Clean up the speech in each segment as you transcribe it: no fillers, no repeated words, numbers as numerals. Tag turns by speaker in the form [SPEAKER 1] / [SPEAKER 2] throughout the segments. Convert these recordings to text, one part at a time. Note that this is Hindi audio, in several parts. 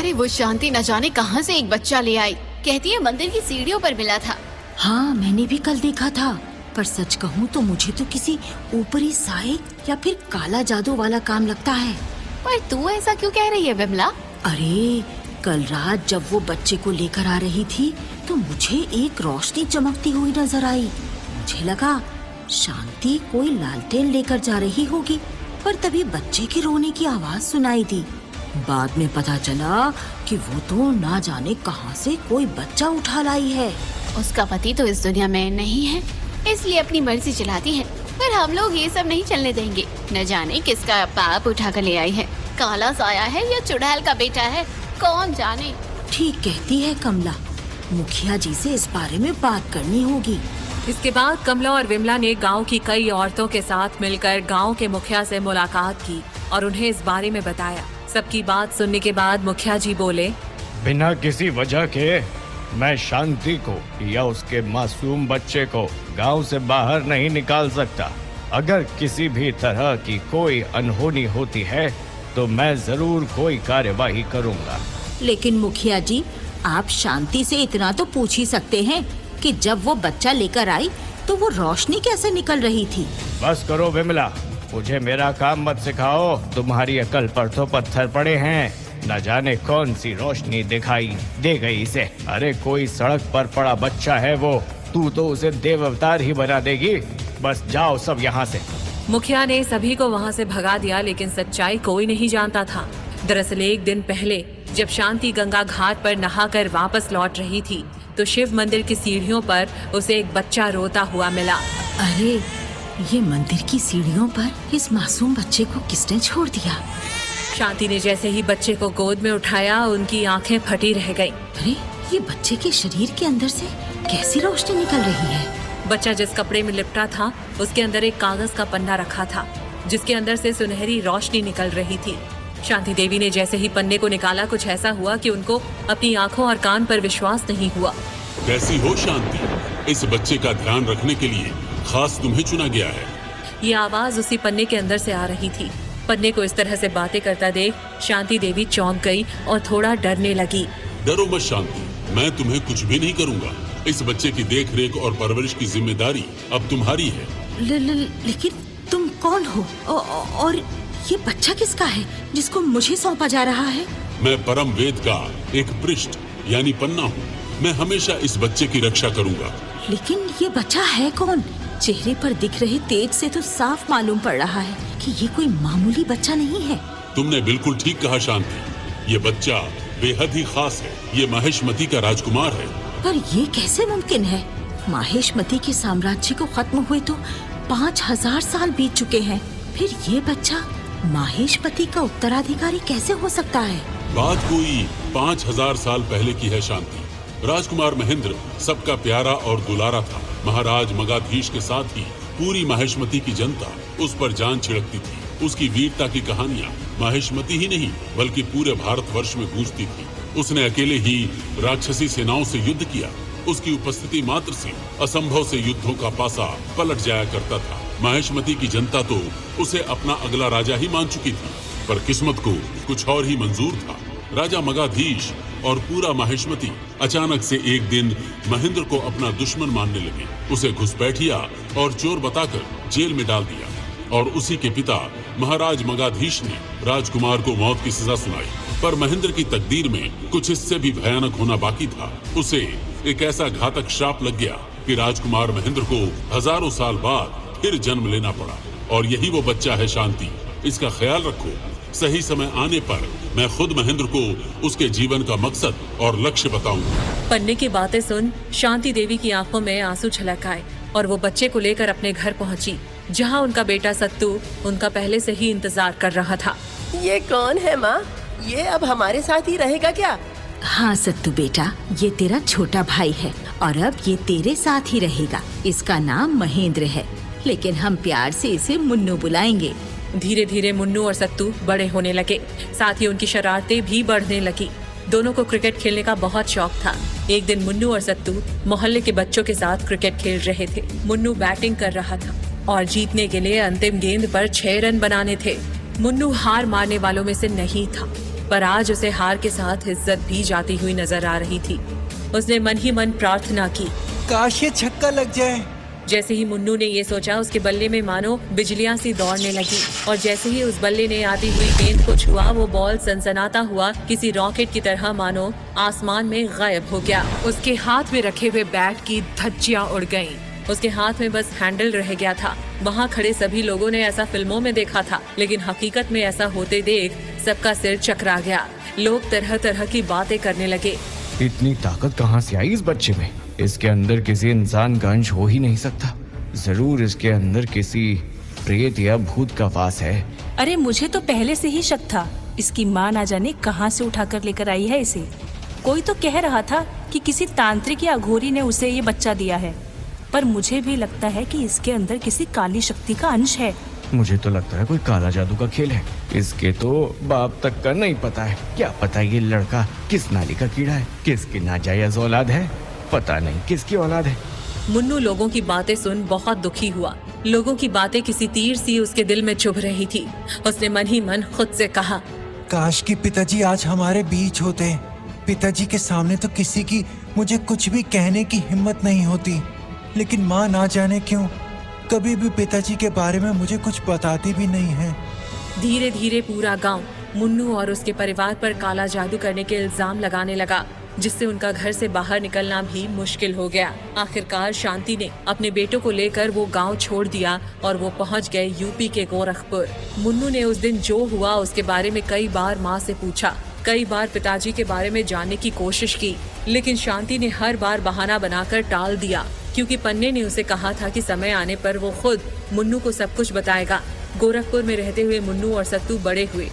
[SPEAKER 1] अरे वो शांति न जाने कहां से एक बच्चा ले आई। कहती है मंदिर की सीढ़ियों पर मिला था।
[SPEAKER 2] हाँ, मैंने भी कल देखा था, पर सच कहूँ तो मुझे तो किसी ऊपरी साए या फिर काला जादू वाला काम लगता है।
[SPEAKER 1] पर तू ऐसा क्यों कह रही है विमला?
[SPEAKER 2] अरे कल रात जब वो बच्चे को लेकर आ रही थी तो मुझे एक रोशनी चमकती हुई नजर आई। मुझे लगा शांति कोई लालटेन लेकर जा रही होगी, पर तभी बच्चे के रोने की आवाज सुनाई दी। बाद में पता चला कि वो तो ना जाने कहां से कोई बच्चा उठा लाई है।
[SPEAKER 1] उसका पति तो इस दुनिया में नहीं है, इसलिए अपनी मर्जी चलाती है। पर हम लोग ये सब नहीं चलने देंगे। न जाने किसका पाप उठा कर ले आई है, काला साया है या चुड़ैल का बेटा है, कौन जाने।
[SPEAKER 2] ठीक कहती है कमला, मुखिया जी से इस बारे में बात करनी होगी।
[SPEAKER 3] इसके बाद कमला और विमला ने गांव की कई औरतों के साथ मिलकर गांव के मुखिया से मुलाकात की और उन्हें इस बारे में बताया। सबकी बात सुनने के बाद मुखिया जी बोले,
[SPEAKER 4] बिना किसी वजह के मैं शांति को या उसके मासूम बच्चे को गांव से बाहर नहीं निकाल सकता। अगर किसी भी तरह की कोई अनहोनी होती है तो मैं जरूर कोई कार्यवाही करूंगा।
[SPEAKER 2] लेकिन मुखिया जी, आप शांति से इतना तो पूछ ही सकते हैं कि जब वो बच्चा लेकर आई तो वो रोशनी कैसे निकल रही थी।
[SPEAKER 4] बस करो विमला, मुझे मेरा काम मत सिखाओ। तुम्हारी अकल पर तो पत्थर पड़े हैं। न जाने कौन सी रोशनी दिखाई दे गई इसे। अरे कोई सड़क पर पड़ा बच्चा है वो, तू तो उसे देव अवतार ही बना देगी। बस जाओ सब यहाँ से।
[SPEAKER 3] मुखिया ने सभी को वहाँ से भगा दिया, लेकिन सच्चाई कोई नहीं जानता था। दरअसल एक दिन पहले जब शांति गंगा घाट पर नहाकर वापस लौट रही थी तो शिव मंदिर की सीढ़ियों पर उसे एक बच्चा रोता हुआ मिला।
[SPEAKER 2] अरे ये मंदिर की सीढ़ियों पर इस मासूम बच्चे को किसने छोड़ दिया?
[SPEAKER 3] शांति ने जैसे ही बच्चे को गोद में उठाया, उनकी आंखें फटी रह गईं।
[SPEAKER 2] अरे ये बच्चे के शरीर के अंदर से कैसी रोशनी निकल रही है?
[SPEAKER 3] बच्चा जिस कपड़े में लिपटा था उसके अंदर एक कागज का पन्ना रखा था जिसके अंदर से सुनहरी रोशनी निकल रही थी। शांति देवी ने जैसे ही पन्ने को निकाला, कुछ ऐसा हुआ कि उनको अपनी आंखों और कान पर विश्वास नहीं हुआ।
[SPEAKER 5] कैसी हो शांति? इस बच्चे का ध्यान रखने के लिए खास तुम्हें चुना गया है।
[SPEAKER 3] ये आवाज उसी पन्ने के अंदर से आ रही थी। पन्ने को इस तरह से बातें करता देख शांति देवी चौंक गई और थोड़ा डरने लगी।
[SPEAKER 5] डरो मत शांति, मैं तुम्हें कुछ भी नहीं करूंगा। इस बच्चे की देख रेख और परवरिश की जिम्मेदारी अब तुम्हारी है।
[SPEAKER 2] लेकिन तुम कौन हो और ये बच्चा किसका है जिसको मुझे सौंपा जा रहा है?
[SPEAKER 5] मैं परम वेद का एक पृष्ठ यानी पन्ना हूँ। मैं हमेशा इस बच्चे की रक्षा करूंगा।
[SPEAKER 2] लेकिन ये बच्चा है कौन? चेहरे पर दिख रहे तेज से तो साफ मालूम पड़ रहा है कि ये कोई मामूली बच्चा नहीं है।
[SPEAKER 5] तुमने बिल्कुल ठीक कहा शांति, ये बच्चा बेहद ही खास है। ये माहेशमती का राजकुमार है।
[SPEAKER 2] पर ये कैसे मुमकिन है? माहेशमती के साम्राज्य को खत्म हुए तो 5000 साल बीत चुके हैं। फिर ये बच्चा माहेशमती का उत्तराधिकारी कैसे हो सकता है?
[SPEAKER 5] बात कोई 5000 साल पहले की है शांति। राजकुमार महेंद्र सबका प्यारा और दुलारा था। महाराज मगाधीश के साथ ही पूरी माहेशमती की जनता उस पर जान छिड़कती थी। उसकी वीरता की कहानियां माहेशमती ही नहीं बल्कि पूरे भारतवर्ष में गूंजती थी। उसने अकेले ही राक्षसी सेनाओं से युद्ध किया। उसकी उपस्थिति मात्र से असंभव से युद्धों का पासा पलट जाया करता था। माहेशमती की जनता तो उसे अपना अगला राजा ही मान चुकी थी, पर किस्मत को कुछ और ही मंजूर था। राजा मगाधीश और पूरा माहेशमती अचानक से एक दिन महेंद्र को अपना दुश्मन मानने लगे। उसे घुसपैठिया और चोर बताकर जेल में डाल दिया और उसी के पिता महाराज मगाधीश ने राजकुमार को मौत की सजा सुनाई। पर महेंद्र की तकदीर में कुछ इससे भी भयानक होना बाकी था। उसे एक ऐसा घातक श्राप लग गया कि राजकुमार महेंद्र को हजारों साल बाद फिर जन्म लेना पड़ा। और यही वो बच्चा है शांति। इसका ख्याल रखो। सही समय आने पर मैं खुद महेंद्र को उसके जीवन का मकसद और लक्ष्य बताऊंगा।
[SPEAKER 3] पन्ने की बातें सुन शांति देवी की आंखों में आंसू छलक आए और वो बच्चे को लेकर अपने घर पहुंची, जहां उनका बेटा सत्तू उनका पहले से ही इंतजार कर रहा था।
[SPEAKER 6] ये कौन है माँ? ये अब हमारे साथ ही रहेगा क्या?
[SPEAKER 2] हाँ सत्तू बेटा, ये तेरा छोटा भाई है और अब ये तेरे साथ ही रहेगा। इसका नाम महेंद्र है, लेकिन हम प्यार से इसे मुन्नू बुलाएंगे।
[SPEAKER 3] धीरे धीरे मुन्नू और सत्तू बड़े होने लगे, साथ ही उनकी शरारतें भी बढ़ने लगी। दोनों को क्रिकेट खेलने का बहुत शौक था। एक दिन मुन्नू और सत्तू मोहल्ले के बच्चों के साथ क्रिकेट खेल रहे थे। मुन्नू बैटिंग कर रहा था और जीतने के लिए अंतिम गेंद पर 6 रन बनाने थे। मुन्नू हार मारने वालों में से नहीं था। पर आज उसे हार के साथ इज्जत भी जाती हुई नजर आ रही थी। उसने मन ही मन प्रार्थना की।
[SPEAKER 7] काश ये छक्का लग जाए।
[SPEAKER 3] जैसे ही मुन्नू ने ये सोचा, उसके बल्ले में मानो बिजलियां सी दौड़ने लगी और जैसे ही उस बल्ले ने आती हुई गेंद को छुआ, वो बॉल सनसनाता हुआ किसी रॉकेट की तरह मानो आसमान में गायब हो गया। उसके हाथ में रखे हुए बैट की धज्जियां उड़ गईं। उसके हाथ में बस हैंडल रह गया था। वहाँ खड़े सभी लोगों ने ऐसा फिल्मों में देखा था, लेकिन हकीकत में ऐसा होते देख सबका सिर चकरा गया। लोग तरह तरह की बातें करने लगे।
[SPEAKER 4] इतनी ताकत कहाँ से आई इस बच्चे में? इसके अंदर किसी इंसान का अंश हो ही नहीं सकता। जरूर इसके अंदर किसी प्रेत या भूत का वास है।
[SPEAKER 8] अरे मुझे तो पहले से ही शक था। इसकी माँ ना जाने कहाँ से उठाकर लेकर आई है इसे। कोई तो कह रहा था कि किसी तांत्रिक या अघोरी ने उसे ये बच्चा दिया है, पर मुझे भी लगता है कि इसके अंदर किसी काली शक्ति का अंश है।
[SPEAKER 4] मुझे तो लगता है कोई काला जादू का खेल है। इसके तो बाप तक का नहीं पता है। क्या पता ये लड़का किस नाली का कीड़ा है, किसकी नाजायज औलाद है, पता नहीं किसकी औलाद है।
[SPEAKER 3] मुन्नू लोगों की बातें सुन बहुत दुखी हुआ। लोगों की बातें किसी तीर सी उसके दिल में चुभ रही थी। उसने मन ही मन खुद से कहा,
[SPEAKER 7] काश कि पिताजी आज हमारे बीच होते। पिताजी के सामने तो किसी की मुझे कुछ भी कहने की हिम्मत नहीं होती, लेकिन माँ ना जाने क्यों कभी भी पिताजी के बारे में मुझे कुछ बताती भी नहीं है।
[SPEAKER 3] धीरे धीरे पूरा गांव मुन्नू और उसके परिवार पर काला जादू करने के इल्जाम लगाने लगा, जिससे उनका घर से बाहर निकलना भी मुश्किल हो गया। आखिरकार शांति ने अपने बेटों को लेकर वो गांव छोड़ दिया और वो पहुंच गए यूपी के गोरखपुर। मुन्नू ने उस दिन जो हुआ उसके बारे में कई बार माँ से पूछा, कई बार पिताजी के बारे में जानने की कोशिश की, लेकिन शांति ने हर बार बहाना बनाकर टाल दिया, क्योंकि पन्ने ने उसे कहा था कि समय आने पर वो खुद मुन्नू को सब कुछ बताएगा। गोरखपुर में रहते हुए मुन्नू और सत्तू बड़े हुए।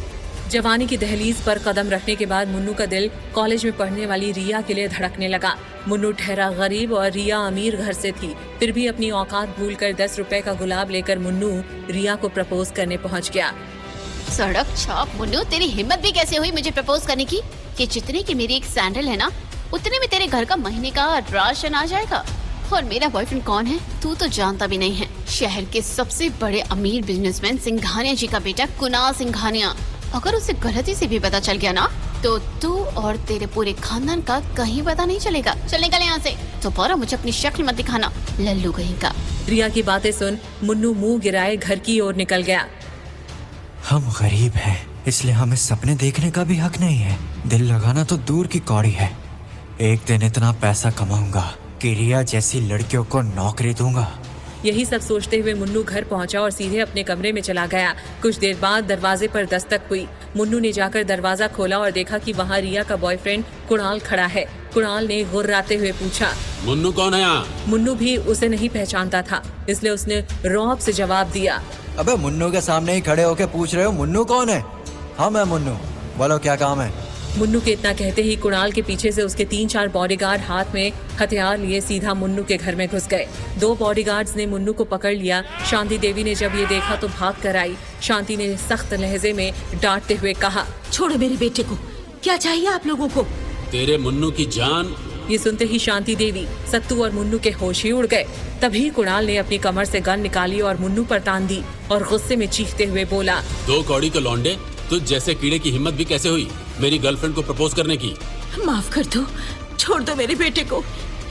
[SPEAKER 3] जवानी की दहलीज पर कदम रखने के बाद मुन्नू का दिल कॉलेज में पढ़ने वाली रिया के लिए धड़कने लगा। मुन्नू ठहरा गरीब और रिया अमीर घर से थी, फिर भी अपनी औकात भूलकर 10 रुपए का गुलाब लेकर मुन्नू रिया को प्रपोज करने पहुंच गया।
[SPEAKER 1] सड़क छाप मुन्नू, तेरी हिम्मत भी कैसे हुई मुझे प्रपोज करने की? कि जितने की मेरी एक सैंडल है ना, उतने में तेरे घर का महीने का राशन आ जाएगा। और मेरा बॉयफ्रेंड कौन है तू तो जानता भी नहीं है। शहर के सबसे बड़े अमीर बिजनेसमैन सिंघानिया जी का बेटा कुणाल सिंघानिया। अगर उसे गलती से भी पता चल गया ना, तो तू और तेरे पूरे खानदान का कहीं पता नहीं चलेगा। चल निकल यहाँ से। तो पारा मुझे अपनी शक्ल मत दिखाना, लल्लू कहीं का।
[SPEAKER 3] रिया की बातें सुन मुन्नू मुंह गिराए घर की ओर निकल गया।
[SPEAKER 7] हम गरीब हैं, इसलिए हमें सपने देखने का भी हक नहीं है। दिल लगाना तो दूर की कौड़ी है। एक दिन इतना पैसा कमाऊंगा कि रिया जैसी लड़कियों को नौकरी दूंगा।
[SPEAKER 3] यही सब सोचते हुए मुन्नू घर पहुंचा और सीधे अपने कमरे में चला गया। कुछ देर बाद दरवाजे पर दस्तक हुई। मुन्नू ने जाकर दरवाजा खोला और देखा कि वहाँ रिया का बॉयफ्रेंड कुणाल खड़ा है। कुणाल ने गुर्राते हुए पूछा,
[SPEAKER 5] मुन्नू कौन है यहाँ?
[SPEAKER 3] मुन्नू भी उसे नहीं पहचानता था, इसलिए उसने रौब से जवाब दिया,
[SPEAKER 7] अबे मुन्नू के सामने ही खड़े होके पूछ रहे हो मुन्नू कौन है? हाँ मैं मुन्नू, बोलो क्या काम है?
[SPEAKER 3] मुन्नू के इतना कहते ही कुणाल के पीछे से उसके 3-4 बॉडीगार्ड हाथ में हथियार लिए सीधा मुन्नू के घर में घुस गए। 2 बॉडीगार्ड्स ने मुन्नू को पकड़ लिया। शांति देवी ने जब ये देखा तो भाग कर आई। शांति ने सख्त लहजे में डांटते हुए कहा,
[SPEAKER 2] छोड़ो मेरे बेटे को। क्या चाहिए आप लोगों को?
[SPEAKER 5] तेरे मुन्नू की जान।
[SPEAKER 3] ये सुनते ही शांति देवी, सत्तू और मुन्नू के होश ही उड़ गए। तभी कुणाल ने अपनी कमर से गन निकाली और मुन्नू पर तान दी और गुस्से में चीखते हुए बोला,
[SPEAKER 5] 2 कौड़ी के लौंडे, तुझ जैसे कीड़े की हिम्मत भी कैसे हुई मेरी गर्लफ्रेंड को प्रपोज करने की?
[SPEAKER 8] माफ कर दो, छोड़ दो मेरे बेटे को।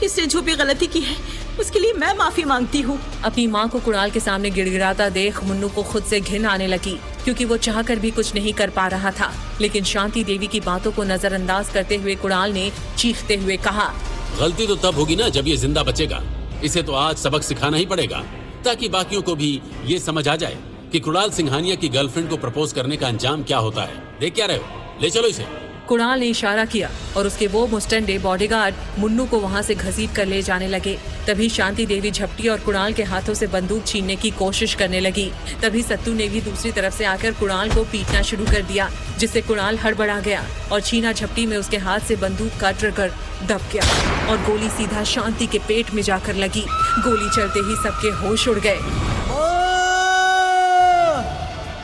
[SPEAKER 8] इसने जो भी गलती की है उसके लिए मैं माफी मांगती हूँ।
[SPEAKER 3] अपनी माँ को कुणाल के सामने गिड़गिड़ाता देख मुन्नू को खुद से घिन आने लगी, क्योंकि वो चाहकर भी कुछ नहीं कर पा रहा था। लेकिन शांति देवी की बातों को नजरअंदाज करते हुए कुणाल ने चीखते हुए कहा,
[SPEAKER 5] गलती तो तब होगी ना जब ये जिंदा बचेगा। इसे तो आज सबक सिखाना ही पड़ेगा, ताकि बाकियों को भी ये समझ आ जाए कि कुणाल सिंघानिया की गर्लफ्रेंड को प्रपोज करने का अंजाम क्या होता है। देख क्या रहे हो, ले चलो इसे।
[SPEAKER 3] कुणाल ने इशारा किया और उसके वो मुस्टंडे बॉडीगार्ड मुन्नू को वहां से घसीट कर ले जाने लगे। तभी शांति देवी झपटी और कुणाल के हाथों से बंदूक छीनने की कोशिश करने लगी। तभी सत्तू ने भी दूसरी तरफ से आकर कुणाल को पीटना शुरू कर दिया, जिससे कुणाल हड़बड़ा गया और छीना झपटी में उसके हाथ से बंदूक का ट्रिगर दब गया और गोली सीधा शांति के पेट में जाकर लगी। गोली चलते ही सबके होश उड़ गए।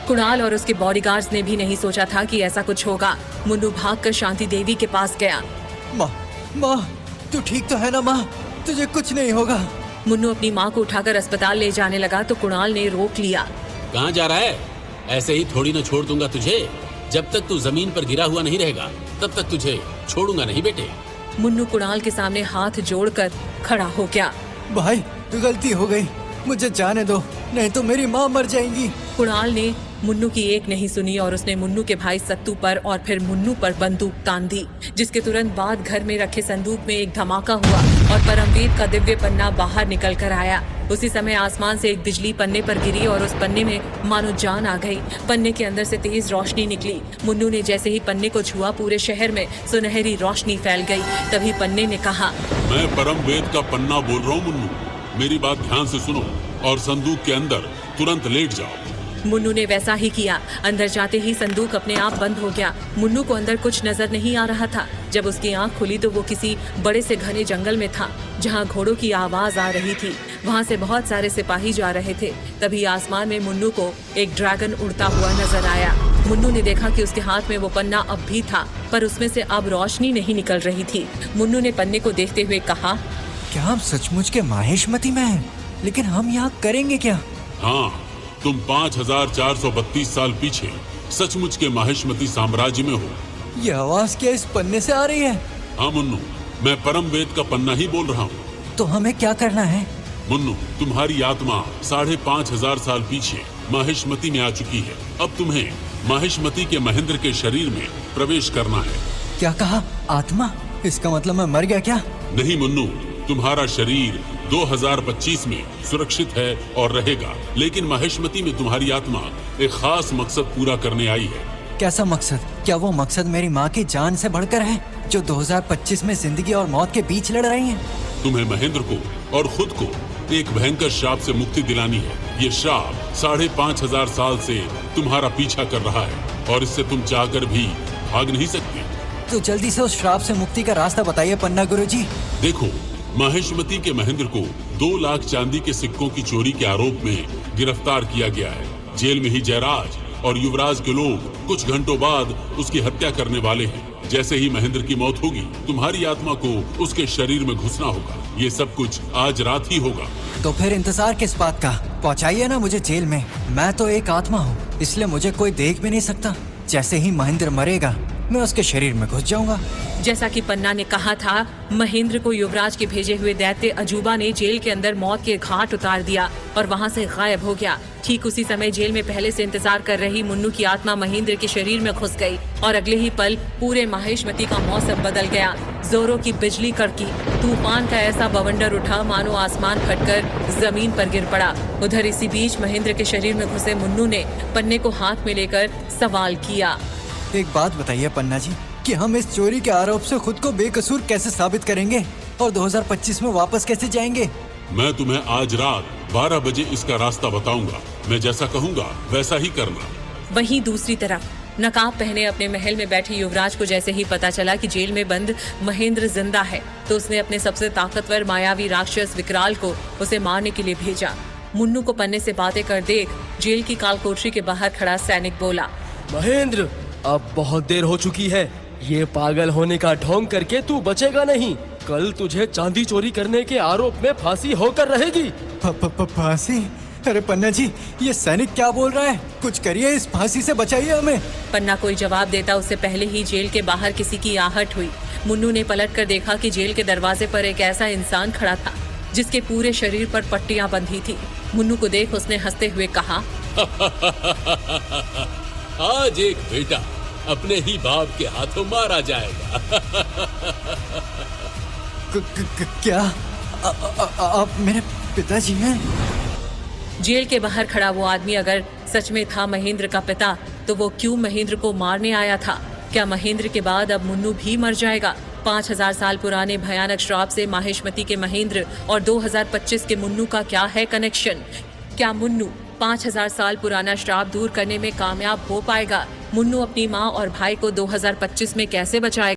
[SPEAKER 3] कुणाल और उसके बॉडीगार्ड्स ने भी नहीं सोचा था कि ऐसा कुछ होगा। मुन्नू भागकर शांति देवी के पास गया।
[SPEAKER 7] माँ, तू ठीक तो है ना माँ? तुझे कुछ नहीं होगा?
[SPEAKER 3] मुन्नू अपनी माँ को उठाकर अस्पताल ले जाने लगा तो कुणाल ने रोक लिया।
[SPEAKER 5] कहाँ जा रहा है? ऐसे ही थोड़ी ना छोड़ दूंगा तुझे।
[SPEAKER 9] जब तक तू जमीन पर गिरा हुआ नहीं रहेगा तब तक तुझे छोड़ूंगा नहीं बेटे।
[SPEAKER 3] मुन्नू कुणाल के सामने हाथ जोड़कर खड़ा हो गया।
[SPEAKER 7] भाई गलती हो गई, मुझे जाने दो, नहीं तो मेरी माँ मर जाएंगी।
[SPEAKER 3] कुणाल ने मुन्नू की एक नहीं सुनी और उसने मुन्नू के भाई सत्तू पर और फिर मुन्नू पर बंदूक तान दी, जिसके तुरंत बाद घर में रखे संदूक में एक धमाका हुआ और परमवीर का दिव्य पन्ना बाहर निकल कर आया। उसी समय आसमान से एक बिजली पन्ने पर गिरी और उस पन्ने में मानो जान आ गई। पन्ने के अंदर से तेज रोशनी निकली। मुन्नू ने जैसे ही पन्ने को छुआ पूरे शहर में सुनहरी रोशनी फैल गई। तभी पन्ने ने कहा,
[SPEAKER 5] मैं परम वेद का पन्ना बोल रहा हूँ मुन्नू, मेरी बात ध्यान से सुनो और संदूक के अंदर तुरंत लेट जाओ।
[SPEAKER 3] मुन्नू ने वैसा ही किया। अंदर जाते ही संदूक अपने आप बंद हो गया। मुन्नू को अंदर कुछ नजर नहीं आ रहा था। जब उसकी आंख खुली तो वो किसी बड़े से घने जंगल में था, जहां घोड़ों की आवाज आ रही थी। वहां से बहुत सारे सिपाही जा रहे थे। तभी आसमान में मुन्नू को एक ड्रैगन उड़ता हुआ नजर आया। मुन्नू ने देखा कि उसके हाथ में वो पन्ना अब भी था, पर उसमें से अब रोशनी नहीं निकल रही थी। मुन्नू ने पन्ने को देखते हुए कहा,
[SPEAKER 7] क्या हम सचमुच के माहेशमती में हैं? लेकिन हम यहाँ करेंगे क्या?
[SPEAKER 5] हाँ, तुम 5432 साल पीछे सचमुच के माहेशमती साम्राज्य में हो।
[SPEAKER 7] ये आवाज क्या इस पन्ने से आ रही है?
[SPEAKER 5] हाँ मुन्नू, मैं परम वेद का पन्ना ही बोल रहा हूँ।
[SPEAKER 7] तो हमें क्या करना है?
[SPEAKER 5] मुन्नू, तुम्हारी आत्मा 5500 साल पीछे माहेशमती में आ चुकी है। अब तुम्हें माहेशमती के महेंद्र के शरीर में प्रवेश करना है।
[SPEAKER 7] क्या कहा? आत्मा? इसका मतलब मैं मर गया क्या?
[SPEAKER 5] नहीं मुन्नू, तुम्हारा शरीर 2025 में सुरक्षित है और रहेगा, लेकिन माहेशमती में तुम्हारी आत्मा एक खास मकसद पूरा करने आई है।
[SPEAKER 7] कैसा मकसद? क्या वो मकसद मेरी माँ की जान से बढ़कर है, जो 2025 में जिंदगी और मौत के बीच लड़ रही है?
[SPEAKER 5] तुम्हें महेंद्र को और खुद को एक भयंकर श्राप से मुक्ति दिलानी है। ये श्राप 5500 साल से तुम्हारा पीछा कर रहा है और इससे तुम चाहकर भी भाग नहीं सकते।
[SPEAKER 7] तो जल्दी से उस श्राप से मुक्ति का रास्ता बताइए पन्ना गुरुजी।
[SPEAKER 5] देखो, माहेशमती के महेंद्र को 2 लाख चांदी के सिक्कों की चोरी के आरोप में गिरफ्तार किया गया है। जेल में ही जयराज और युवराज के लोग कुछ घंटों बाद उसकी हत्या करने वाले हैं। जैसे ही महेंद्र की मौत होगी, तुम्हारी आत्मा को उसके शरीर में घुसना होगा। ये सब कुछ आज रात ही होगा।
[SPEAKER 7] तो फिर इंतजार किस बात का? पहुंचाइए ना मुझे जेल में। मैं तो एक आत्मा हूँ, इसलिए मुझे कोई देख भी नहीं सकता। जैसे ही महेंद्र मरेगा, मैं उसके शरीर में घुस जाऊंगा।
[SPEAKER 3] जैसा कि पन्ना ने कहा था, महेंद्र को युवराज के भेजे हुए दैत्य अजूबा ने जेल के अंदर मौत के घाट उतार दिया और वहां से गायब हो गया। ठीक उसी समय जेल में पहले से इंतजार कर रही मुन्नू की आत्मा महेंद्र के शरीर में घुस गई और अगले ही पल पूरे माहेशमती का मौसम बदल गया। जोरों की बिजली कड़की, तूफान का ऐसा बवंडर उठा मानो आसमान फटकर जमीन पर गिर पड़ा। उधर इसी बीच महेंद्र के शरीर में घुसे मुन्नू ने पन्ने को हाथ में लेकर सवाल किया,
[SPEAKER 7] एक बात बताइए पन्ना जी, कि हम इस चोरी के आरोप से खुद को बेकसूर कैसे साबित करेंगे और 2025 में वापस कैसे जाएंगे?
[SPEAKER 5] मैं तुम्हें आज रात 12 बजे इसका रास्ता बताऊंगा। मैं जैसा कहूंगा वैसा ही करना।
[SPEAKER 3] वहीं दूसरी तरफ नकाब पहने अपने महल में बैठे युवराज को जैसे ही पता चला कि जेल में बंद महेंद्र जिंदा है, तो उसने अपने सबसे ताकतवर मायावी राक्षस विकराल को उसे मारने के लिए भेजा। मुन्नू को पन्ने से बातें कर देख जेल की कालकोठरी के बाहर खड़ा सैनिक बोला,
[SPEAKER 10] महेंद्र, अब बहुत देर हो चुकी है। ये पागल होने का ढोंग करके तू बचेगा नहीं। कल तुझे चांदी चोरी करने के आरोप में फांसी होकर रहेगी।
[SPEAKER 7] फांसी? अरे पन्ना जी, ये सैनिक क्या बोल रहा है? कुछ करिए, इस फांसी से बचाइए हमें।
[SPEAKER 3] पन्ना कोई जवाब देता उससे पहले ही जेल के बाहर किसी की आहट हुई। मुन्नू ने पलट कर देखा कि जेल के दरवाजे पर एक ऐसा इंसान खड़ा था जिसके पूरे शरीर पर पट्टियां बंधी थी। मुन्नू को देख उसने हंसते हुए कहा,
[SPEAKER 9] आज एक बेटा अपने ही बाप के हाथों मारा जाएगा।
[SPEAKER 7] क्या आप मेरे पिताजी हैं?
[SPEAKER 3] जेल के बाहर खड़ा वो आदमी अगर सच में था महेंद्र का पिता, तो वो क्यों महेंद्र को मारने आया था? क्या महेंद्र के बाद अब मुन्नू भी मर जाएगा? 5000 साल पुराने भयानक श्राप से माहेशमती के महेंद्र और 2025 के मुन्नू का क्या है कनेक्शन? क्या मुन्नू 5000 साल पुराना श्राप दूर करने में कामयाब हो पाएगा? मुन्नू अपनी माँ और भाई को 2025 में कैसे बचाएगा?